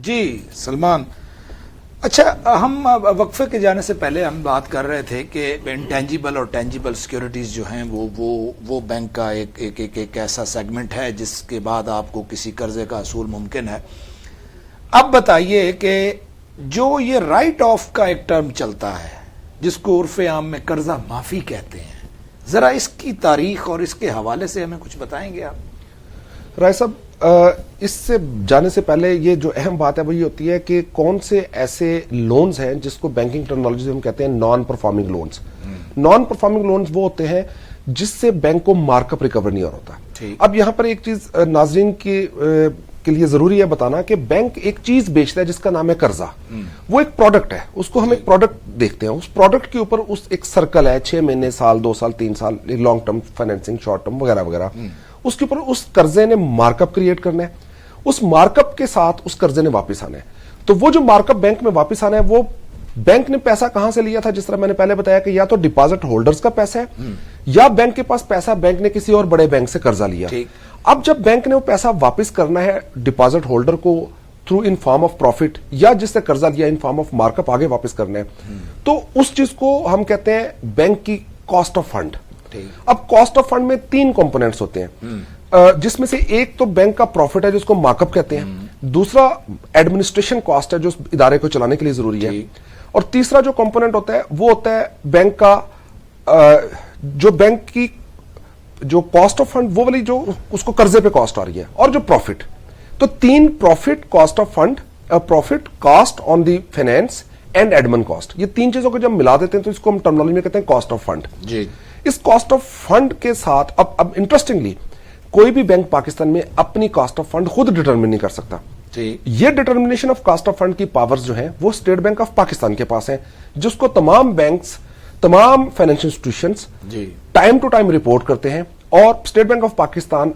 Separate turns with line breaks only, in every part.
جی سلمان، اچھا ہم وقفے کے جانے سے پہلے ہم بات کر رہے تھے کہ انٹینجیبل اور ٹینجیبل سیکیورٹیز جو ہیں وہ بینک کا ایک ایسا سیگمنٹ ہے جس کے بعد آپ کو کسی قرضے کا حصول ممکن ہے. اب بتائیے کہ جو یہ رائٹ آف کا ایک ٹرم چلتا ہے جس کو عرف عام میں قرضہ معافی کہتے ہیں، ذرا اس کی تاریخ اور اس کے حوالے سے ہمیں کچھ بتائیں گے آپ؟
رائے صاحب، اس سے جانے سے پہلے یہ جو اہم بات ہے وہ یہ ہوتی ہے کہ کون سے ایسے لونز ہیں جس کو بینکنگ ٹرمنالوجی سے ہم کہتے ہیں non performing loans. Non performing loans وہ ہوتے ہیں جس سے بینک کو مارک اپ ریکور نہیں ہو رہا ہوتا. اب یہاں پر ایک چیز ناظرین کے لیے ضروری ہے بتانا کہ بینک ایک چیز بیچتا ہے جس کا نام ہے قرضہ. وہ ایک پروڈکٹ ہے، اس کو ہم ایک پروڈکٹ دیکھتے ہیں. اس پروڈکٹ کے اوپر ایک سرکل ہے، 6 مہینے، سال، 2 سال، 3 سال، long term financing, short term وغیرہ وغیرہ. اس کے اوپر اس قرضے نے مارک اپ کریٹ کرنا ہے، اس مارک اپ کے ساتھ اس قرضے نے واپس آنا ہے. تو وہ جو مارک اپ بینک میں واپس آنا ہے وہ بینک نے پیسہ کہاں سے لیا تھا؟ جس طرح میں نے پہلے بتایا کہ یا تو ڈپازٹ ہولڈرز کا پیسہ ہے یا بینک کے پاس پیسہ بینک نے کسی اور بڑے بینک سے قرضہ لیا. اب جب بینک نے وہ پیسہ واپس کرنا ہے ڈپازٹ ہولڈر کو through in form of profit یا جس سے قرضہ لیا in form of markup آگے واپس کرنا ہے، تو اس چیز کو ہم کہتے ہیں بینک کی کاسٹ آف فنڈ. اب کاسٹ آف فنڈ میں 3 کمپوننٹس ہوتے ہیں، جس میں سے ایک تو بینک کا پروفٹ ہے جس کو مارک اپ کہتے ہیں، دوسرا ایڈمنسٹریشن کاسٹ ہے جو ادارے کو چلانے کے لیے ضروری ہے، اور تیسرا جو کمپوننٹ ہوتا ہے وہ ہوتا ہے بینک کا جو بینک کی جو کاسٹ آف فنڈ وہ والی جو اس کو قرضے پہ کاسٹ آ رہی ہے، اور جو پروفٹ. تو 3 profit, cost of fund, profit, cost on the finance and admin cost, یہ 3 چیزوں کو جب ملا دیتے ہیں تو اس کو ہم ٹرمنالوجی میں کہتے ہیں کاسٹ آف فنڈ. اس کاسٹ آف فنڈ کے ساتھ اب انٹرسٹنگلی کوئی بھی بینک پاکستان میں اپنی کاسٹ آف فنڈ خود ڈٹرمن نہیں کر سکتا. یہ determination of cost of fund کی پاورز جو ہیں وہ اسٹیٹ بینک آف پاکستان کے پاس ہیں، جس کو تمام بینکس، تمام financial institutions time to time report کرتے ہیں، اور State Bank of Pakistan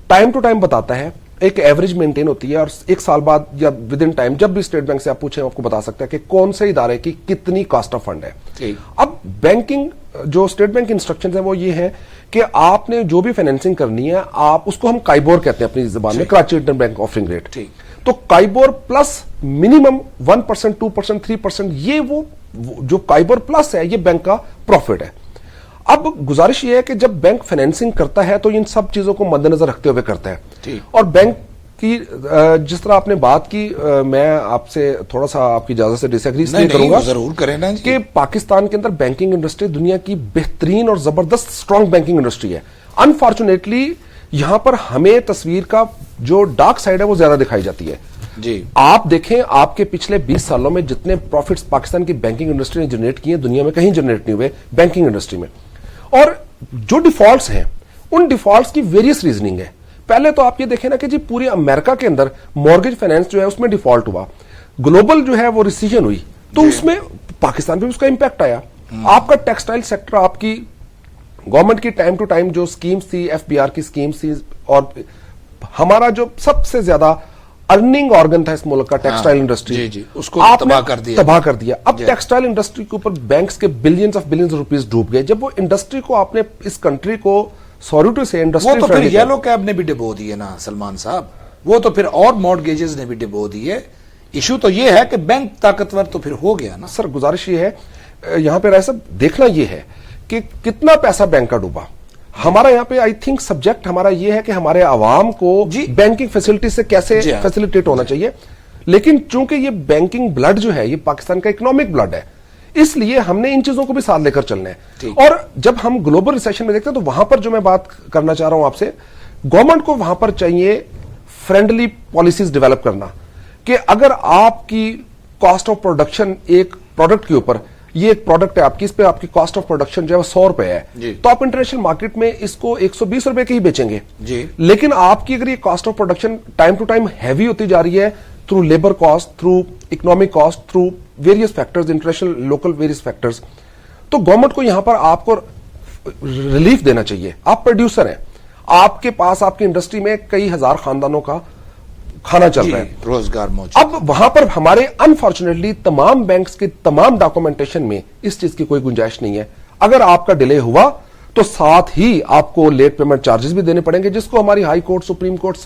time to time بتاتا ہے. ایک ایوریج مینٹین ہوتی ہے، اور 1 سال بعد یا ود ان ٹائم جب بھی اسٹیٹ بینک سے آپ پوچھیں آپ کو بتا سکتا ہے کہ کون سے ادارے کی کتنی کاسٹ آف فنڈ ہے. اب بینکنگ جو اسٹیٹ بینک کی انسٹرکشنز ہیں وہ یہ ہے کہ آپ نے جو بھی فائنینسنگ کرنی ہے آپ اس کو ہم کائبور کہتے ہیں اپنی زبان میں، Karachi inter bank offering rate. تو کائبور پلس منیمم 1%، 2%، 3%، یہ وہ جو کائبور پلس ہے یہ بینک کا پروفٹ ہے. اب گزارش یہ ہے کہ جب بینک فائنینسنگ کرتا ہے تو ان سب چیزوں کو مد نظر رکھتے ہوئے کرتا ہے. اور بینک کی جس طرح آپ نے بات کی، میں آپ سے تھوڑا سا آپ کی اجازت سے ڈس ایگری کروں گا،
ضرور کریں نا،
کہ پاکستان کے اندر بینکنگ انڈسٹری دنیا کی بہترین اور زبردست اسٹرانگ بینکنگ انڈسٹری ہے. انفارچونیٹلی یہاں پر ہمیں تصویر کا جو ڈارک سائڈ ہے وہ زیادہ دکھائی جاتی ہے. آپ دیکھیں آپ کے پچھلے 20 سالوں میں جتنے پروفٹس پاکستان کی بینکنگ انڈسٹری نے جنریٹ کیے دنیا میں کہیں جنریٹ نہیں ہوئے بینکنگ انڈسٹری میں. اور جو ڈیفالٹس ہیں ان ڈیفالٹس کی ویریس ریزننگ ہے. پہلے تو آپ یہ دیکھیں نا کہ جی پورے امریکہ کے اندر مارگیج فائنینس جو ہے اس میں ڈیفالٹ ہوا، گلوبل جو ہے وہ ریسیشن ہوئی، تو اس میں پاکستان پہ بھی اس کا امپیکٹ آیا. آپ کا ٹیکسٹائل سیکٹر، آپ کی گورنمنٹ کی ٹائم ٹو ٹائم جو سکیمز تھی، FBR کی سکیمز تھی، اور ہمارا جو سب سے زیادہ ارننگ آرگن تھا اس ملک کا ٹیکسٹائل انڈسٹری،
اس کو تباہ کر دیا.
اب ٹیکسٹائل انڈسٹری کے اوپر بینکس کے بلینز آف روپیز ڈوب گئے. جب وہ انڈسٹری کو آپ نے اس کنٹری کو سوری ٹو سے انڈسٹری،
وہ تو پھر یلو کیب نے بھی ڈبو دی ہے نا سلمان صاحب، وہ تو پھر اور مارگیجز نے بھی ڈبو دی ہے. ایشو تو یہ ہے کہ بینک طاقتور تو پھر ہو گیا نا.
سر گزارش یہ ہے یہاں پہ ایسا دیکھنا یہ ہے کہ کتنا پیسہ بینک کا ڈوبا. ہمارا یہاں پہ آئی تھنک سبجیکٹ ہمارا یہ ہے کہ ہمارے عوام کو بینکنگ فیسلٹی سے کیسے فیسلٹیٹ ہونا چاہیے. لیکن چونکہ یہ بینکنگ بلڈ جو ہے یہ پاکستان کا اکنامک بلڈ ہے، اس لیے ہم نے ان چیزوں کو بھی ساتھ لے کر چلنا ہے. اور جب ہم گلوبل ریسیشن میں دیکھتے ہیں تو وہاں پر جو میں بات کرنا چاہ رہا ہوں آپ سے، گورنمنٹ کو وہاں پر چاہیے فرینڈلی پالیسیز ڈیولپ کرنا، کہ اگر آپ کی کاسٹ آف پروڈکشن ایک پروڈکٹ کے اوپر، یہ ایک پروڈکٹ ہے آپ کی، اس پہ آپ کی کاسٹ آف پروڈکشن جو ہے 100 روپے ہے، تو آپ انٹرنیشنل مارکیٹ میں اس کو 120 روپے کے ہی بیچیں گے. لیکن آپ کی اگر یہ cost of production time to time heavy ہوتی جا رہی ہے through labour cost, through economic cost, through various factors, international local various factors, تو گورنمنٹ کو یہاں پر آپ کو ریلیف دینا چاہیے. آپ پروڈیوسر ہیں، آپ کے پاس آپ کی انڈسٹری میں کئی ہزار خاندانوں کا کھانا چل رہا ہے،
روزگار موجود.
اب وہاں پر ہمارے انفارچونیٹلی تمام بینکس کے تمام ڈاکومنٹیشن میں اس چیز کی کوئی گنجائش نہیں ہے. اگر آپ کا ڈیلے ہوا تو ساتھ ہی آپ کو لیٹ پیمنٹ چارجز بھی دینے پڑیں گے، جس کو ہماری ہائی کورٹ، سپریم کورٹس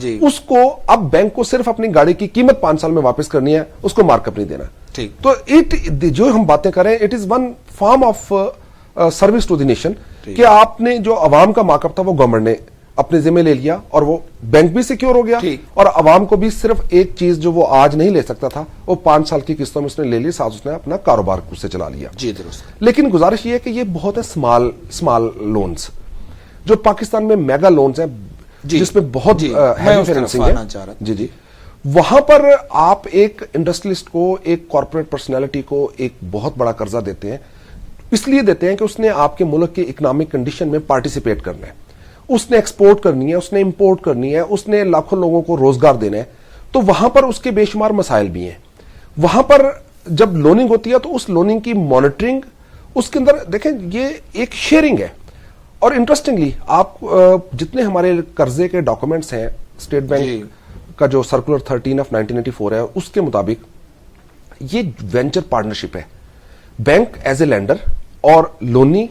جی.
اس کو اب بینک کو صرف اپنی گاڑی کی قیمت 5 سال میں واپس کرنی ہے, اس کو مارک اپ نہیں دینا.
ٹھیک.
تو جو ہم باتیں کریں, it is one form of service to the nation, کہ آپ نے جو عوام کا مارک اپ تھا وہ گورنمنٹ نے اپنے ذمہ لے لیا, اور وہ بینک بھی سیکیور ہو گیا, اور عوام کو بھی صرف ایک چیز جو وہ آج نہیں لے سکتا تھا وہ 5 سال کی قسطوں میں اس نے لے لی, ساتھ اس نے اپنا کاروبار اس سے چلا لیا.
جی درست.
لیکن گزارش یہ ہے کہ یہ بہت ہے اسمال لونز, جو پاکستان میں میگا لونز ہیں جس میں بہت ہیوی فائنینسنگ ہے. جی وہاں پر آپ ایک انڈسٹریلسٹ کو, ایک کارپوریٹ پرسنالٹی کو ایک بہت بڑا قرضہ دیتے ہیں, اس لیے دیتے ہیں کہ اس نے آپ کے ملک کی اکنامک کنڈیشن میں پارٹیسپیٹ کرنا ہے, اس نے ایکسپورٹ کرنی ہے, اس نے امپورٹ کرنی ہے, اس نے لاکھوں لوگوں کو روزگار دینا ہے. تو وہاں پر اس کے بے شمار مسائل بھی ہیں. وہاں پر جب لوننگ ہوتی ہے تو اس لوننگ کی مانیٹرنگ, اس کے اندر دیکھیں یہ ایک شیئرنگ ہے. اور انٹرسٹنگلی آپ جتنے ہمارے قرضے کے ڈاکومنٹس ہیں, اسٹیٹ بینک کا جو سرکولر 13 آف 1994 ہے, اس کے مطابق یہ وینچر پارٹنرشپ ہے. بینک ایز اے لینڈر اور لونی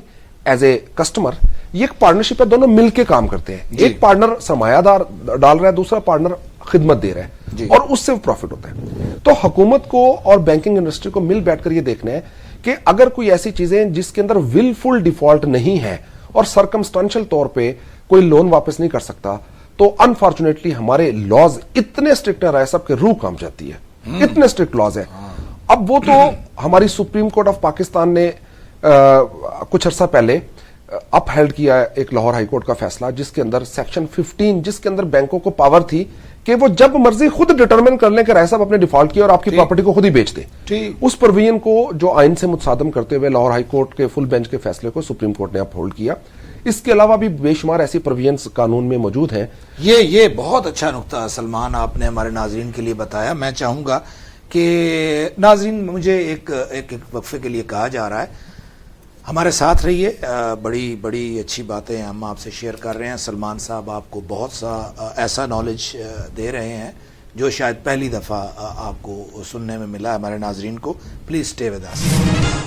ایز اے کسٹمر, یہ ایک پارٹنرشپ ہے, دونوں مل کے کام کرتے ہیں. ایک پارٹنر سرمایہ دار ڈال رہا ہے, دوسرا پارٹنر خدمت دے رہا ہے, اور اس سے پروفٹ ہوتا ہے. تو حکومت کو اور بینکنگ انڈسٹری کو مل بیٹھ کر یہ دیکھنا ہے کہ اگر کوئی ایسی چیزیں جس کے اندر ولفل ڈیفالٹ نہیں ہے اور سرکمسٹانشل طور پہ کوئی لون واپس نہیں کر سکتا, تو انفارچونیٹلی ہمارے لاز اتنے اسٹرکٹ ہیں, رائے صاحب کے روح کام جاتی ہے, اتنے اسٹرکٹ لاز ہیں. اب وہ تو ہماری سپریم کورٹ آف پاکستان نے کچھ عرصہ پہلے اپ ہیلڈ کیا ایک لاہور ہائی کورٹ کا فیصلہ, جس کے اندر سیکشن 15, جس کے اندر بینکوں کو پاور تھی کہ وہ جب مرضی خود ڈٹرمن کر لیں کہ رائے صاحب اپنے ڈیفالٹ کیا اور آپ کی پراپرٹی کو خود ہی بیچ دیں. اس پروویژن کو جو آئین سے متصادم کرتے ہوئے لاہور ہائی کورٹ کے فل بینچ کے فیصلے کو سپریم کورٹ نے اپ ہولڈ کیا. اس کے علاوہ بھی بے شمار ایسی پروویژنز قانون میں موجود ہیں.
یہ بہت اچھا نقطہ سلمان آپ نے ہمارے ناظرین کے لیے بتایا. میں چاہوں گا کہ ناظرین, مجھے ایک وقفے کے لیے کہا جا رہا ہے, ہمارے ساتھ رہیے, بڑی اچھی باتیں ہم آپ سے شیئر کر رہے ہیں. سلمان صاحب آپ کو بہت سا ایسا نالج دے رہے ہیں جو شاید پہلی دفعہ آپ کو سننے میں ملا ہے. ہمارے ناظرین کو پلیز اسٹے ود اس.